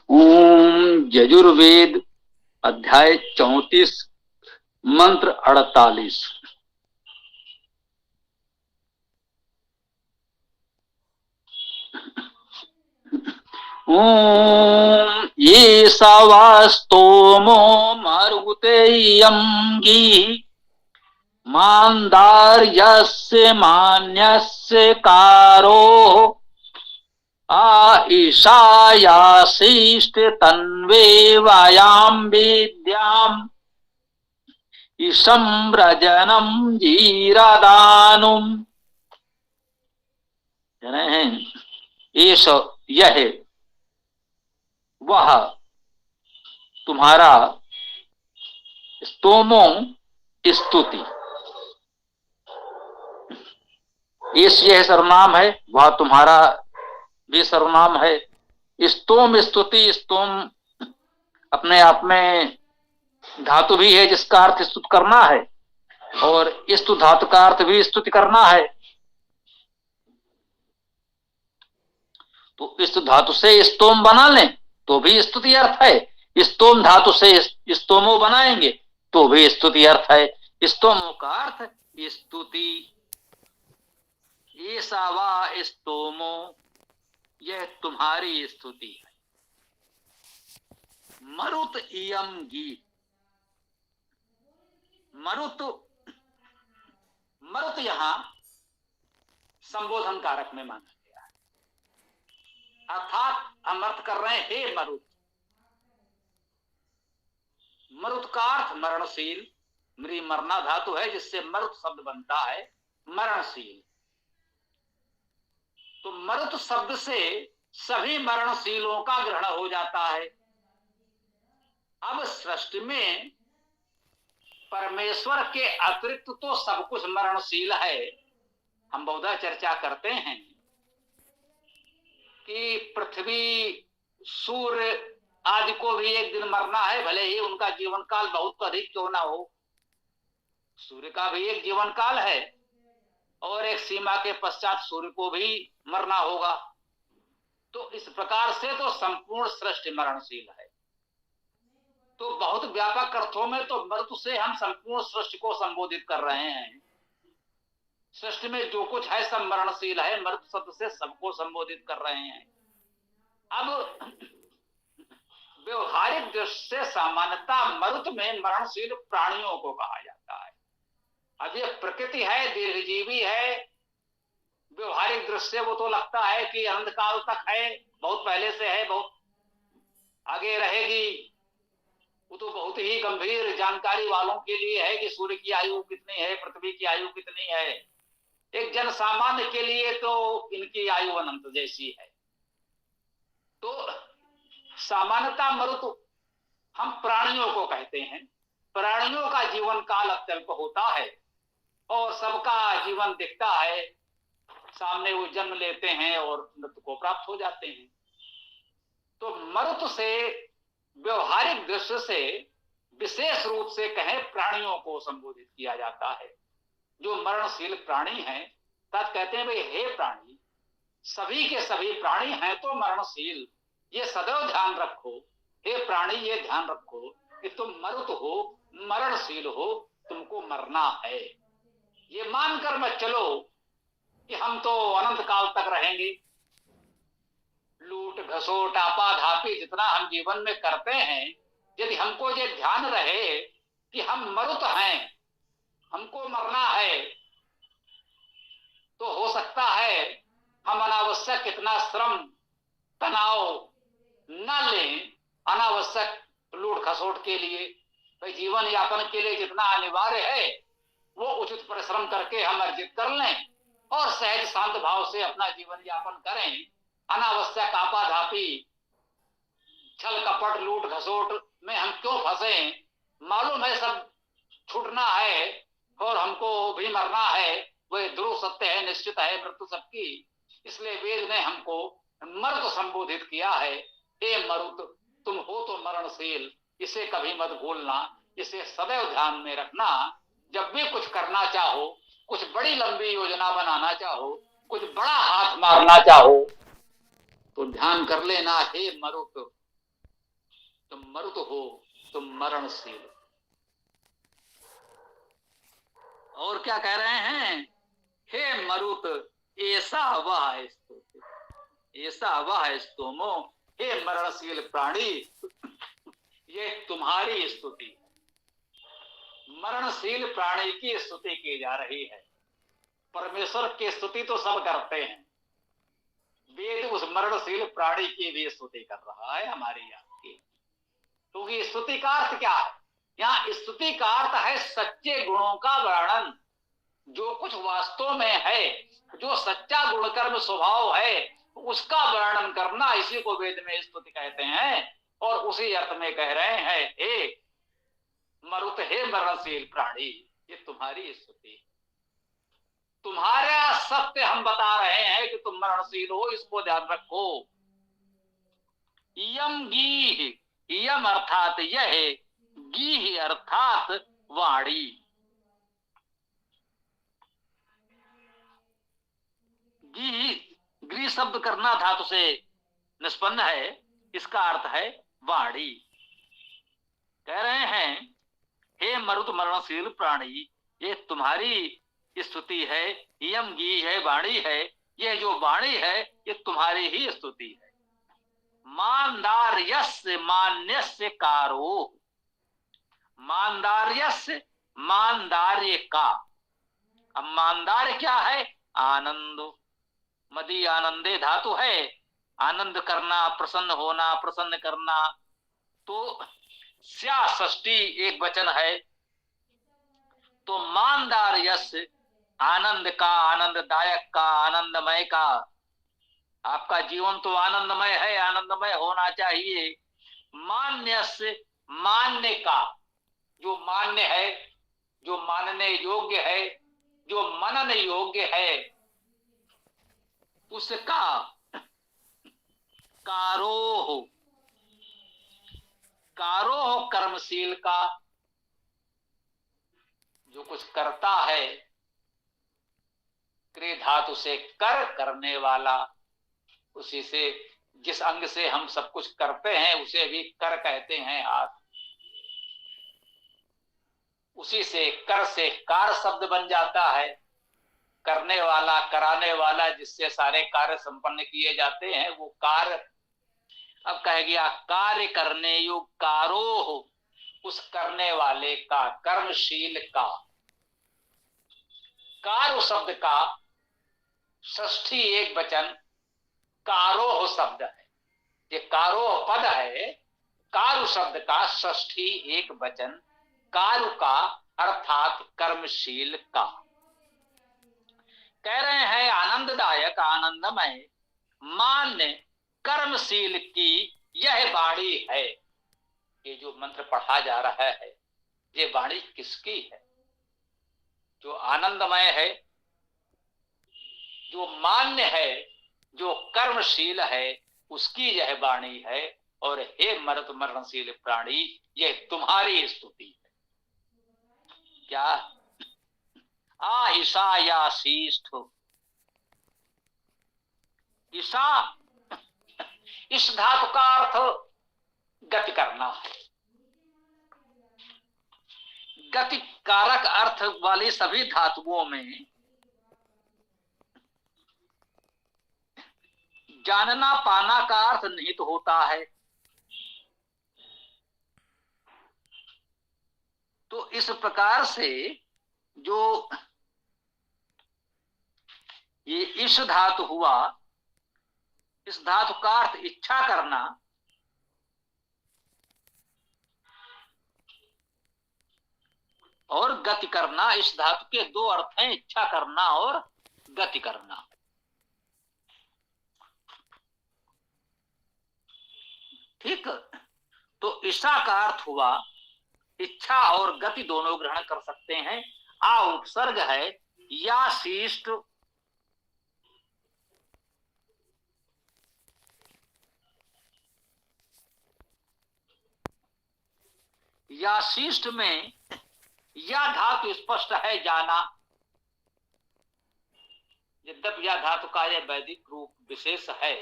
ओम यजुर्वेद अध्याय 34 मंत्र 48। ओम ये सवास्तोमो मरुतेयं गी मान्दार्यस्य मान्यस्य कारो ईशायासीष्ट तन्वे वायां विद्याम् ईशं व्रजनम जीरादानुम। ईश यह वह तुम्हारा स्तोमो स्तुति। ईश यह सर्वनाम है, वह तुम्हारा भी सर्वनाम है। स्तोम स्तुति, स्तोम अपने आप में धातु भी है जिसका अर्थ स्तुत करना है, और स्तु धातु का अर्थ भी स्तुति करना है। तो स्तु धातु से स्तोम बना लें तो भी स्तुति अर्थ है, स्तोम धातु से स्तोमो बनाएंगे तो भी स्तुति अर्थ है। स्तोमो का अर्थ स्तुति। ऐसा वा स्तोमो, यह तुम्हारी स्तुति है। मरुत इयम गीत, मरुत मरुत यहां संबोधन कारक में माना गया है, अर्थात हम अर्थ कर रहे हैं हे मरुत। मरुत का अर्थ मरणशील, मृ मरना धातु है जिससे मरुत शब्द बनता है, मरणशील। तो मरुत शब्द से सभी मरणशीलों का ग्रहण हो जाता है। अब सृष्टि में परमेश्वर के अतिरिक्त तो सब कुछ मरणशील है। हम बहुधा चर्चा करते हैं कि पृथ्वी, सूर्य आदि को भी एक दिन मरना है, भले ही उनका जीवन काल बहुत अधिक क्यों ना हो। सूर्य का भी एक जीवन काल है और एक सीमा के पश्चात सूर्य को भी मरना होगा। तो इस प्रकार से तो संपूर्ण सृष्टि मरणशील है। तो बहुत व्यापक अर्थों में तो मृत्यु से हम संपूर्ण सृष्टि को संबोधित कर रहे हैं। सृष्टि में जो कुछ है सब मरणशील है, मृत्यु शब्द से सबको संबोधित कर रहे हैं। अब व्यवहारिक दृष्टि से सामान्यता मरुत में मरणशील प्राणियों को कहा जाता है। अब ये प्रकृति है, दीर्घजीवी है, व्यवहारिक दृष्टि से वो तो लगता है कि अनंत काल तक है, बहुत पहले से है, बहुत आगे रहेगी। वो तो बहुत ही गंभीर जानकारी वालों के लिए है कि सूर्य की आयु कितनी है, पृथ्वी की आयु कितनी है। एक जन सामान्य के लिए तो इनकी आयु अनंत जैसी है। तो सामान्यता मरुत हम प्राणियों को कहते हैं। प्राणियों का जीवन काल अत्यल्प होता है और सबका जीवन दिखता है, सामने वो जन्म लेते हैं और मृत्यु को प्राप्त हो जाते हैं। तो मरुत से व्यवहारिक दृष्टि से विशेष रूप से कहें प्राणियों को संबोधित किया जाता है। जो मरणशील प्राणी हैं तब कहते हैं भाई हे प्राणी, सभी के सभी प्राणी हैं तो मरणशील, ये सदैव ध्यान रखो। हे प्राणी, ये ध्यान रखो कि तुम मरुत हो, मरणशील हो, तुमको मरना है। ये मानकर मत चलो कि हम तो अनंत काल तक रहेंगे। लूट घसोट आपाधापी जितना हम जीवन में करते हैं, यदि हमको ये ध्यान रहे कि हम मरुत हैं, हमको मरना है, तो हो सकता है हम अनावश्यक इतना श्रम तनाव न लें अनावश्यक लूट खसोट के लिए। भाई जीवन यापन के लिए जितना अनिवार्य है वो उचित परिश्रम करके हम अर्जित कर लें और सहज शांत भाव से अपना जीवन यापन करें। अनावश्यक आपाधापी छल कपट लूट घसोट में हम क्यों फंसे? मालूम है सब छूटना है और हमको भी मरना है, वह ध्रुव सत्य है, निश्चित है मृत्यु सबकी। इसलिए वेद ने हमको मरुत संबोधित किया है। हे मरुत, तुम हो तो मरणशील, इसे कभी मत भूलना, इसे सदैव ध्यान में रखना। जब भी कुछ करना चाहो, कुछ बड़ी लंबी योजना बनाना चाहो, कुछ बड़ा हाथ मारना चाहो, तो ध्यान कर लेना हे मरुत, तुम मरुत हो, तुम मरणशील। और क्या कह रहे हैं? हे मरुत, ऐसा वह स्तुति, ऐसा वह स्तोमो, हे मरणशील प्राणी, ये तुम्हारी स्तुति। मरणशील प्राणी की स्तुति की जा रही है। परमेश्वर की स्तुति तो सब करते हैं, वेद उस मरणशील प्राणी की भी स्तुति कर रहा है, हमारी आपकी। क्योंकि स्तुति का अर्थ क्या है? यहाँ स्तुति का अर्थ है सच्चे गुणों का वर्णन। जो कुछ वास्तव में है, जो सच्चा गुणकर्म स्वभाव है, उसका वर्णन करना, इसी को वेद में स्तुति कहते हैं। और उसी अर्थ में कह रहे हैं, हे मरुत, हे मरणशील प्राणी, ये तुम्हारी स्तुति। तुम्हारा सत्य हम बता रहे हैं कि तुम मरणशील हो, इसको ध्यान रखो। यम गी, यम अर्थात यह, गी अर्थात वाणी। गी, ग्री शब्द करना धातु से निष्पन्न है, इसका अर्थ है वाणी। कह रहे हैं, हे मरुत मरणशील प्राणी, ये तुम्हारी स्तुति है। यम गी है, वाणी है, ये जो वाणी है ये तुम्हारी ही स्तुति है। मानदार्यस्य मान्यस्य कारो, मानदार्यस्य मानदार्य का। अब मानदार्य क्या है? आनंद, मदी आनंदे धातु है, आनंद करना, प्रसन्न होना, प्रसन्न करना। तो स्या षष्ठी एक वचन है, तो मानदार्यस्य आनंद का, आनंददायक का, आनंदमय का। आपका जीवन तो आनंदमय है, आनंदमय होना चाहिए। मान्य से मान्य का, जो मान्य है, जो मानने योग्य है, जो मनन योग्य है, उसका कारोह, कारोह कर्मशील का, जो कुछ करता है, क्रिय धातु से कर, करने वाला। उसी से, जिस अंग से हम सब कुछ करते हैं उसे भी कर कहते हैं, हाथ। उसी से, कर से कार शब्द बन जाता है, करने वाला, कराने वाला, जिससे सारे कार्य संपन्न किए जाते हैं, वो कार्य। अब कह गया कार्य करने योग कारो हो, उस करने वाले का, कर्मशील का। कारो शब्द का षष्ठी एक वचन कारोह शब्द है। ये कारोह पद है, कारु शब्द का षष्ठी एक वचन कारु का, अर्थात कर्मशील का। कह रहे हैं आनंददायक, आनंदमय, मान्य, कर्मशील की यह वाणी है। ये जो मंत्र पढ़ा जा रहा है, ये वाणी किसकी है? जो आनंदमय है, जो मान्य है, जो कर्मशील है, उसकी यह वाणी है। और हे मरत मरणशील प्राणी, यह तुम्हारी स्तुति है। क्या? आ ईशा या शीष्ठ। ईशा, इस धातु का अर्थ गति करना है। गति कारक अर्थ वाली सभी धातुओं में जानना पाना का अर्थ निहित होता है। तो इस प्रकार से जो ये इस धातु हुआ, इस धातु का अर्थ इच्छा करना, और गति करना। इस धातु के दो अर्थ हैं, इच्छा करना और गति करना। ठीक। तो ईशा का अर्थ हुआ इच्छा और गति दोनों ग्रहण कर सकते हैं। आ उपसर्ग है, या शिष्ट, या शिष्ट में या धातु स्पष्ट है, जाना। यद्यपि या धातु का यह वैदिक रूप विशेष है,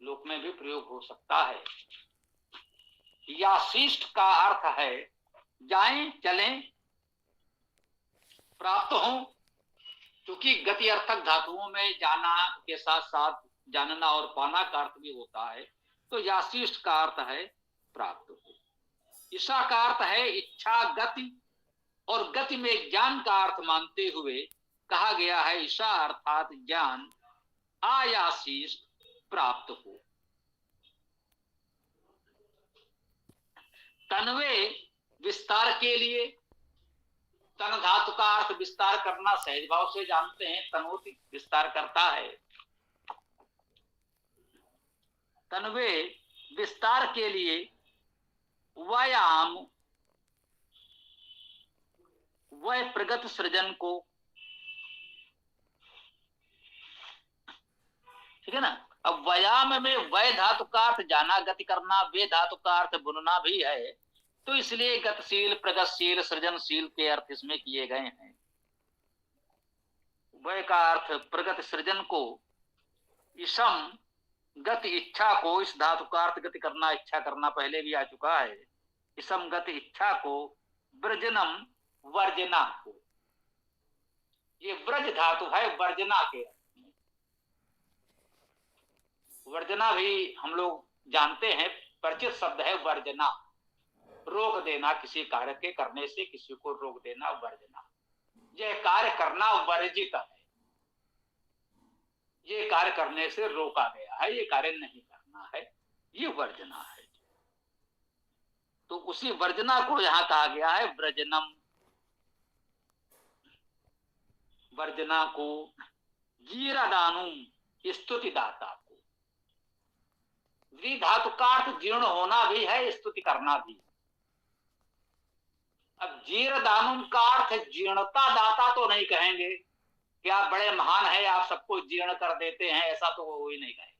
लोक में भी प्रयोग हो सकता है। याशिष्ट का अर्थ है जाएं, चलें, प्राप्त हों। क्योंकि गति अर्थक धातुओं में जाना के साथ साथ जानना और पाना का अर्थ भी होता है, तो याशिष्ट का अर्थ है प्राप्त हो। ईशा का अर्थ है इच्छा, गति, और गति में ज्ञान का अर्थ मानते हुए कहा गया है ईशा अर्थात ज्ञान आयाशिष्ट प्राप्त हो। तन्वे विस्तार के लिए, तन धातु का अर्थ विस्तार करना, सहज भाव से जानते हैं, तनोति विस्तार करता है। तन्वे विस्तार के लिए, व्यायाम वह प्रगत सृजन को, ठीक है ना। अब व्यायाम में वह धातु का अर्थ जाना, गति करना, वे धातु का अर्थ बुनना भी है, तो इसलिए गतिशील, प्रगतिशील, सृजनशील के अर्थ इसमें किए गए हैं। वह का अर्थ प्रगति सृजन को, इसम गति इच्छा को, इस धातु का अर्थ गति करना, इच्छा करना पहले भी आ चुका है। इसम गति इच्छा को, ब्रजनम वर्जना को, ये ब्रज धातु है वर्जना के। वर्जना भी हम लोग जानते हैं, परिचित शब्द है वर्जना, रोक देना, किसी कार्य के करने से किसी को रोक देना, वर्जना। यह कार्य करना वर्जित है, ये कार्य करने से रोका गया है, ये कार्य नहीं करना है, ये वर्जना है। तो उसी वर्जना को यहां कहा गया है ब्रजनम। वर्जना को, जीरादानुम स्तुति दाता को, द्विधातु का अर्थ जीर्ण होना भी है, स्तुति करना भी। अब जीरदानुम का अर्थ जीर्णता दाता तो नहीं कहेंगे कि आप बड़े महान है, आप सबको जीर्ण कर देते हैं, ऐसा तो वो ही नहीं कहे।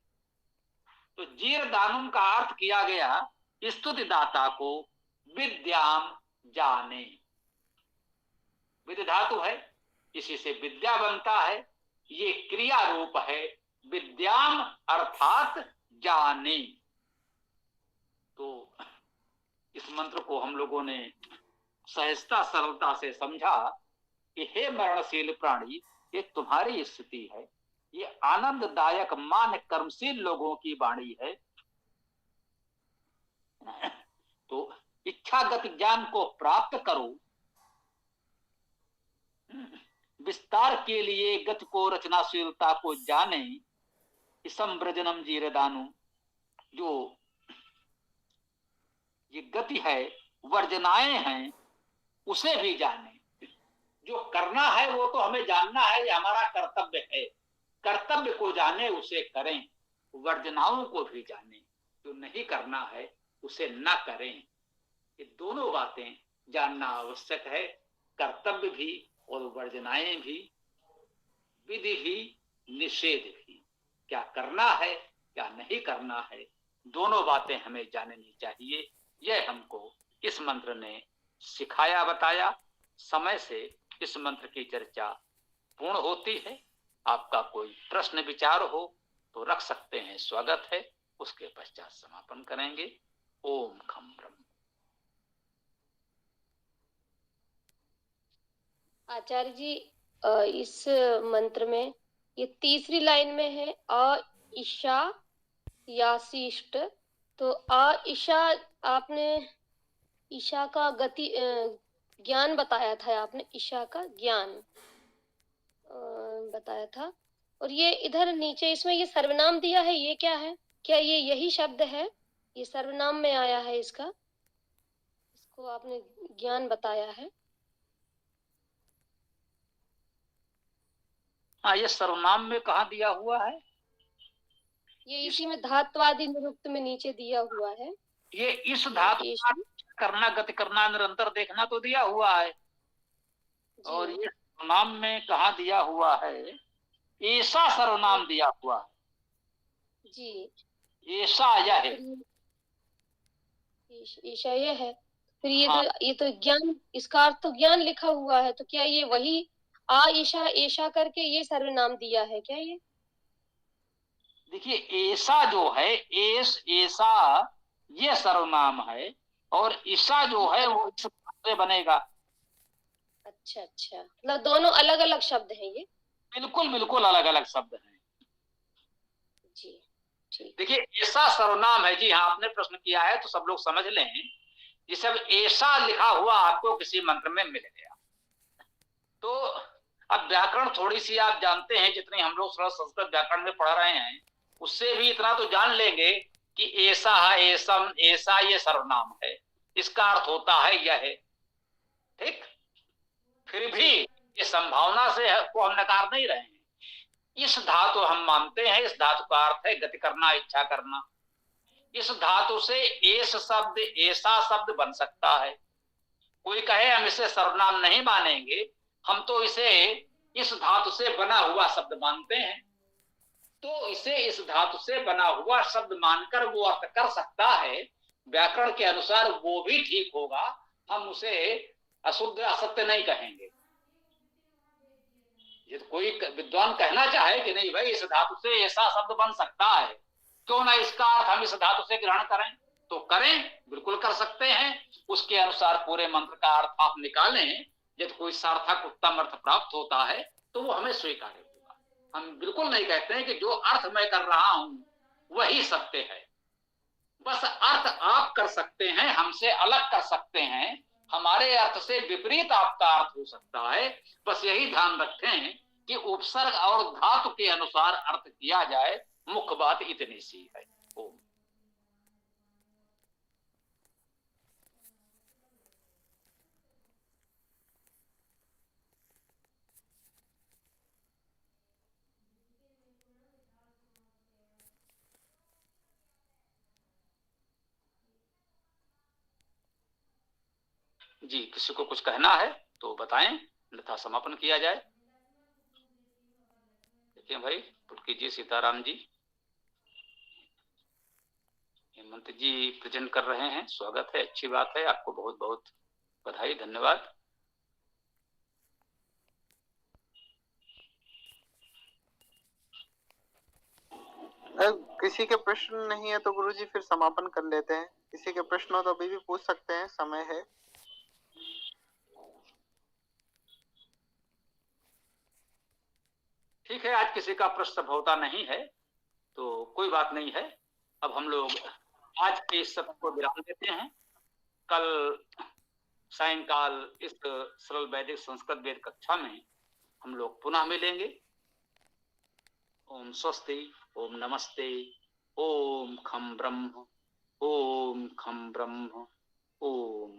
तो जीरदानुम का अर्थ किया गया स्तुति दाता को, विद्याम जाने। विद्या धातु है, इसी से विद्या बनता है, ये क्रिया रूप है, विद्याम अर्थात जाने। तो इस मंत्र को हम लोगों ने सहजता सरलता से समझा कि हे मरणशील प्राणी, ये तुम्हारी स्थिति है, ये आनंददायक मान कर्मशील लोगों की वाणी है। तो इच्छागत ज्ञान को प्राप्त करो, विस्तार के लिए गति को, रचनाशीलता को जाने, संब्रजनम जीरदानु, जो ये गति है, वर्जनाएं हैं, उसे भी जाने। जो करना है वो तो हमें जानना है, ये हमारा कर्तव्य है, कर्तव्य को जाने, उसे करें। वर्जनाओं को भी जाने, जो नहीं करना है उसे न करें। ये दोनों बातें जानना आवश्यक है, कर्तव्य भी और वर्जनाएं भी, विधि भी निषेध भी। क्या करना है क्या नहीं करना है, दोनों बातें हमें जाननी चाहिए। यह हमको इस मंत्र ने सिखाया, बताया। समय से इस मंत्र की चर्चा पूर्ण होती है। आपका कोई प्रश्न विचार हो तो रख सकते हैं, स्वागत है। उसके पश्चात समापन करेंगे। ओम खम ब्रह्म। आचार्य जी, इस मंत्र में ये तीसरी लाइन में है अ ईशा याशिष्ट, तो अ ईशा, आपने ईशा का गति ज्ञान बताया था, आपने ईशा का ज्ञान बताया था। और ये इधर नीचे इसमें ये सर्वनाम दिया है, ये क्या है? क्या ये यही शब्द है? ये सर्वनाम में आया है इसका, इसको आपने ज्ञान बताया है। हाँ, ये सर्वनाम में कहाँ दिया हुआ है? ये इसी में धात्वादि निरुक्त में नीचे दिया हुआ है। ये इस धातु करना, गति करना, निरंतर देखना तो दिया हुआ है। और ये सर्वनाम में कहाँ दिया हुआ है? ऐसा सर्वनाम दिया हुआ है जी, ऐसा यह है, ऐसा यह है। फिर ये हाँ। ये तो ज्ञान, इसका अर्थ तो ज्ञान लिखा हुआ है, तो क्या ये वही आ ईशा ऐशा करके ये सर्वनाम दिया है क्या? ये देखिए, ऐसा जो है, ऐसा ये सर्वनाम है, और ईशा जो है वो इस से बनेगा। अच्छा अच्छा, मतलब दोनों अलग अलग शब्द हैं ये। बिल्कुल बिल्कुल अलग अलग शब्द हैं। जी ठीक। देखिए ऐसा सर्वनाम है जी, हाँ आपने प्रश्न किया है तो सब लोग समझ लें। ये सब ऐसा लिखा हुआ आपको किसी मंत्र में मिल गया, तो अब व्याकरण थोड़ी सी आप जानते हैं, जितनी हम लोग सरल संस्कृत व्याकरण में पढ़ रहे हैं उससे भी इतना तो जान लेंगे कि ऐसा है, ऐसा ऐसा ये सर्वनाम है, इसका अर्थ होता है यह है। ठीक, फिर भी ये संभावना से को हम नकार नहीं रहे हैं। इस धातु हम मानते हैं, इस धातु का अर्थ है गति करना, इच्छा करना। इस धातु से एस शब्द, ऐसा शब्द बन सकता है। कोई कहे हम इसे सर्वनाम नहीं मानेंगे, हम तो इसे इस धातु से बना हुआ शब्द मानते हैं, तो इसे इस धातु से बना हुआ शब्द मानकर वो अर्थ कर सकता है। व्याकरण के अनुसार वो भी ठीक होगा, हम उसे अशुद्ध असत्य नहीं कहेंगे। ये तो कोई विद्वान कहना चाहे कि नहीं भाई इस धातु से ऐसा शब्द बन सकता है, क्यों ना इसका अर्थ हम इस धातु से ग्रहण करें, तो करें, बिल्कुल कर सकते हैं। उसके अनुसार पूरे मंत्र का अर्थ आप निकालें, यदि कोई सार्थक उत्तम अर्थ प्राप्त होता है तो वो हमें स्वीकार्य होगा। हम बिल्कुल नहीं कहते हैं कि जो अर्थ मैं कर रहा हूं वही सत्य है, बस अर्थ आप कर सकते हैं, हमसे अलग कर सकते हैं, हमारे अर्थ से विपरीत आपका अर्थ हो सकता है। बस यही ध्यान रखें कि उपसर्ग और धातु के अनुसार अर्थ किया जाए, मुख्य बात इतनी सी है। ओम। जी किसी को कुछ कहना है तो बताएं, अन्यथा समापन किया जाए। देखिए भाई पुलकी जी, सीताराम जी, हेमंत जी प्रेजेंट कर रहे हैं, स्वागत है, अच्छी बात है, आपको बहुत बहुत बधाई, धन्यवाद। किसी के प्रश्न नहीं है तो गुरुजी फिर समापन कर लेते हैं। किसी के प्रश्न हो तो अभी भी पूछ सकते हैं, समय है। ठीक है, आज किसी का प्रश्न होता नहीं है तो कोई बात नहीं है। अब हम लोग आज के इस सत्र को विराम देते हैं। कल सायंकाल इस सरल वैदिक संस्कृत वेद कक्षा में हम लोग पुनः मिलेंगे। ओम स्वस्ति, ओम नमस्ते, ओम खम ब्रह्म, ओम खम ब्रह्म, ओम